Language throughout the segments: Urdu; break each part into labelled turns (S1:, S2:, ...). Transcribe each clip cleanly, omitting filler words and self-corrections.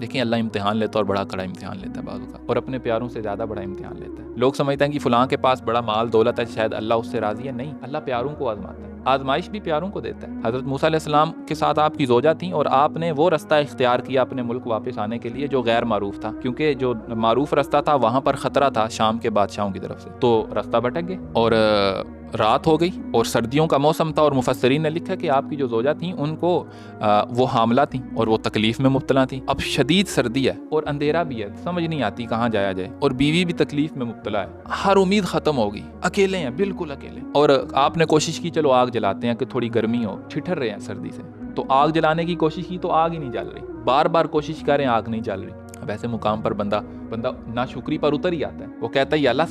S1: دیکھیں اللہ امتحان لیتا ہے اور بڑا کڑا امتحان لیتا ہے بعض کا، اور اپنے پیاروں سے زیادہ بڑا امتحان لیتا ہے۔ لوگ سمجھتے ہیں کہ فلاں کے پاس بڑا مال دولت ہے، شاید اللہ اس سے راضی ہے، نہیں، اللہ پیاروں کو آزماتا ہے، آزمائش بھی پیاروں کو دیتا ہے۔ حضرت موسیٰ علیہ السلام کے ساتھ آپ کی زوجہ تھیں اور آپ نے وہ رستہ اختیار کیا اپنے ملک واپس آنے کے لیے جو غیر معروف تھا، کیونکہ جو معروف رستہ تھا وہاں پر خطرہ تھا شام کے بادشاہوں کی طرف سے، تو رستہ بھٹک گئے اور رات ہو گئی اور سردیوں کا موسم تھا، اور مفسرین نے لکھا کہ آپ کی جو زوجہ تھیں ان کو وہ حاملہ تھیں اور وہ تکلیف میں مبتلا تھیں۔ اب شدید سردی ہے اور اندھیرا بھی ہے، سمجھ نہیں آتی کہاں جایا جائے، اور بیوی بھی تکلیف میں مبتلا ہے، ہر امید ختم ہوگی، اکیلے ہیں، بالکل اکیلے، اور آپ نے کوشش کی چلو آگ جلاتے ہیں کہ تھوڑی گرمی ہو، ٹھٹر رہے ہیں سردی سے، تو آگ جلانے کی کوشش کی تو آگ ہی نہیں جل رہی، بار بار کوشش کریں آگ نہیں جل رہی۔ اب ایسے مقام پر بندہ ناشکری پر اتر ہی آتا ہے، وہ کہتا ہے یا اللہ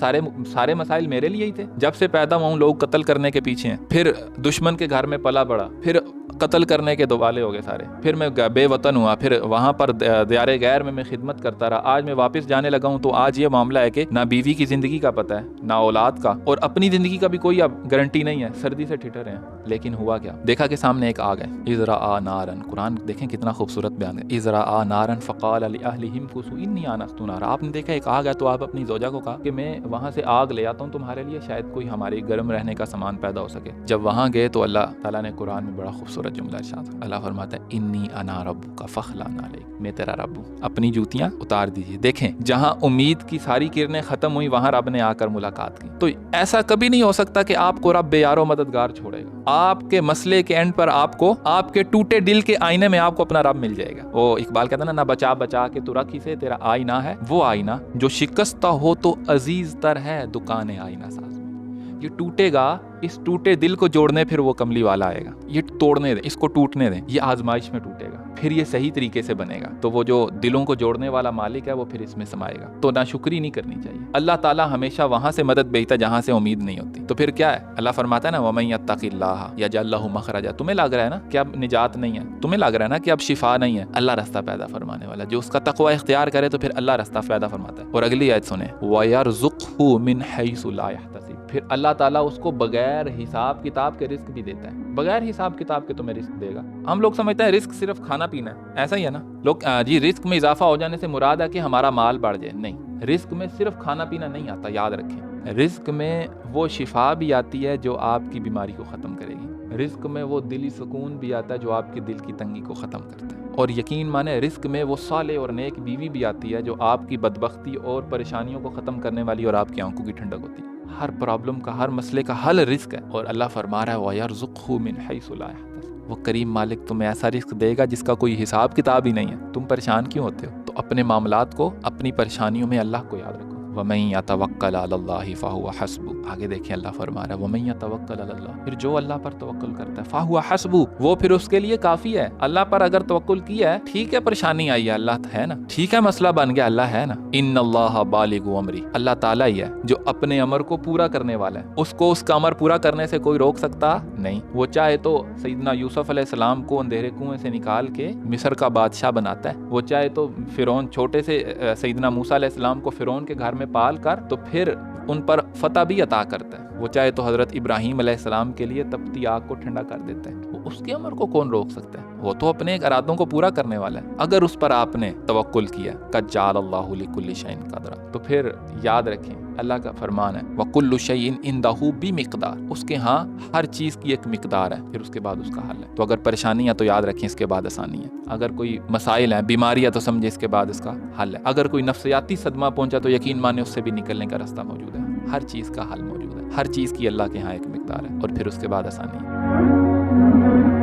S1: سارے مسائل میرے لیے ہی تھے، جب سے پیدا ہوا ہوں لوگ قتل کرنے کے پیچھے ہیں، پھر دشمن کے گھر میں پلا بڑا، پھر قتل کرنے کے دوالے ہو گئے سارے، پھر میں بے وطن ہوا، پھر وہاں پر دیار غیر میں خدمت کرتا رہا، آج میں واپس جانے لگا ہوں تو آج یہ معاملہ ہے کہ نہ بیوی کی زندگی کا پتہ ہے نہ اولاد کا، اور اپنی زندگی کا بھی کوئی اب گارنٹی نہیں ہے، سردی سے ٹھٹر ہیں۔ لیکن ہوا کیا؟ دیکھا کہ سامنے ایک آگ ہے، اذ رأى نارا، قرآن دیکھیں کتنا خوبصورت بیان ہے، اذ رأى نارا فقال لأهلهم كثوا انی آنست نارا، آپ نے دیکھا ایک آگ ہے تو آپ اپنی زوجہ کو کہا کہ میں وہاں سے آگ لے آتا ہوں تمہارے لیے، شاید کوئی ہماری گرم رہنے کا سامان پیدا ہو سکے۔ جب وہاں گئے تو اللہ تعالیٰ نے قرآن میں بڑا خوبصورت جملہ ارشاد، اللہ فرماتا ہے انی انا ربک فاخلع علیک، میں تیرا رب ہوں، اپنی جوتیاں اتار دیجیے۔ دیکھیں جہاں امید کی ساری کرنیں ختم ہوئی وہاں رب نے آ کر ملاقات کی۔ تو ایسا کبھی نہیں ہو سکتا کہ آپ کو رب بے یار و مددگار چھوڑے گا، آپ کے مسئلے کے اینڈ پر آپ کو آپ کے ٹوٹے دل کے آئینے میں آپ کو اپنا رب مل جائے گا۔ وہ اقبال کہتا ہے نا بچا بچا کے تو رکھ اسے، تیرا آئینہ ہے وہ آئینہ جو شکستہ ہو تو عزیز تر ہے دکان آئینہ ساز میں، یہ ٹوٹے گا، اس ٹوٹے دل کو جوڑنے پھر وہ کملی والا آئے گا، یہ توڑنے دیں، اس کو ٹوٹنے دیں، یہ آزمائش میں ٹوٹے گا، پھر یہ صحیح طریقے سے بنے گا، تو وہ جو دلوں کو جوڑنے والا مالک ہے وہ پھر اس میں سمائے گا۔ تو ناشکری نہیں کرنی چاہیے، اللہ تعالیٰ ہمیشہ وہاں سے مدد بھیجتا جہاں سے امید نہیں ہوتی۔ تو پھر کیا ہے؟ اللہ فرماتا ہے نا وَمَن يَتَّقِ اللَّهَ يَجْعَل لَّهُ مَخْرَجًا، تمہیں لگ رہا ہے نا کہ اب نجات نہیں ہے، تمہیں لگ رہا ہے نا کہ اب شفا نہیں ہے، اللہ رستہ پیدا فرمانے والا، جو اس کا تقوی اختیار کرے تو پھر اللہ رستہ پیدا فرماتا ہے۔ اور اگلی آیت سنیں وَيَرْزُقْهُ مِنْ حَيْثُ لَا يَحْتَسِبُ، پھر اللہ تعالیٰ اس کو بغیر حساب کتاب کے رزق بھی دیتا ہے، بغیر حساب کتاب کے تمہیں رزق دے گا۔ ہم لوگ سمجھتے ہیں رزق صرف کھانا پینا ہے، ایسا ہی ہے نا، لوگ جی رزق میں اضافہ ہو جانے سے مراد ہے کہ ہمارا مال بڑھ جائے، نہیں، رزق میں صرف کھانا پینا نہیں آتا، یاد رکھیں، رزق میں وہ شفا بھی آتی ہے جو آپ کی بیماری کو ختم کرے گی، رزق میں وہ دلی سکون بھی آتا ہے جو آپ کے دل کی تنگی کو ختم کرتا ہے، اور یقین مانیں رزق میں وہ صالح اور نیک بیوی بھی آتی ہے جو آپ کی بدبختی اور پریشانیوں کو ختم کرنے والی اور آپ کی آنکھوں کی ٹھنڈک ہوتی ہے۔ ہر پرابلم کا، ہر مسئلے کا حل رزق ہے، اور اللہ فرما رہا ہے وَيَرْزُقْهُ مِنْ حَيْثُ لَا يَحْتَسِبُ، وہ کریم مالک تمہیں ایسا رزق دے گا جس کا کوئی حساب کتاب ہی نہیں ہے، تم پریشان کیوں ہوتے ہو؟ تو اپنے معاملات کو، اپنی پریشانیوں میں اللہ کو یاد رکھو۔ وَمَن يَتَوَكَّلْ عَلَى اللَّهِ فَهُوَ حَسْبُهُ، آگے دیکھیں اللہ فرما رہا ہے وَمَن يَتَوَكَّلْ عَلَى اللَّهِ، پھر جو اللہ پر توکل کرتا ہے فَهُوَ حَسْبُهُ، وہ پھر اس کے لیے کافی ہے۔ اللہ پر اگر توکل کیا ہے، ٹھیک ہے پریشانی آئی ہے، اللہ ہے نا، ٹھیک ہے مسئلہ بن گیا، اللہ ہے نا، ان اللہ بالغ امری، اللہ تعالیٰ ہی ہے جو اپنے امر کو پورا کرنے والا ہے، اس کو اس کا امر پورا کرنے سے کوئی روک سکتا نہیں، وہ چاہے تو سیدنا یوسف علیہ السلام کو اندھیرے کنویں سے نکال کے مصر کا بادشاہ بناتا ہے، وہ چاہے تو فرعون چھوٹے سے سیدنا موسیٰ علیہ السلام کو فرعون کے گھر میں پال کر تو پھر ان پر فتح بھی عطا کرتا ہے، وہ چاہے تو حضرت ابراہیم علیہ السلام کے لیے تپتی آگ کو ٹھنڈا کر دیتا ہے، وہ اس کے امر کو کون روک سکتا ہے؟ وہ تو اپنے ارادوں کو پورا کرنے والا ہے، اگر اس پر آپ نے توکل کیا قد جعل اللہ لکل شیء قدرا، تو پھر یاد رکھیں اللہ کا فرمان ہے وَكُلُّ شَيْءٍ عِندَهُ بِمِقْدَارٍ، اس کے ہاں ہر چیز کی ایک مقدار ہے، پھر اس کے بعد اس کا حل ہے۔ تو اگر پریشانی ہے تو یاد رکھیں اس کے بعد آسانی ہے، اگر کوئی مسائل ہیں، بیماری ہے تو سمجھے اس کے بعد اس کا حل ہے، اگر کوئی نفسیاتی صدمہ پہنچا تو یقین مانے اس سے بھی نکلنے کا راستہ موجود ہے، ہر چیز کا حل موجود ہے، ہر چیز کی اللہ کے ہاں ایک مقدار ہے، اور پھر اس کے بعد آسانی ہے۔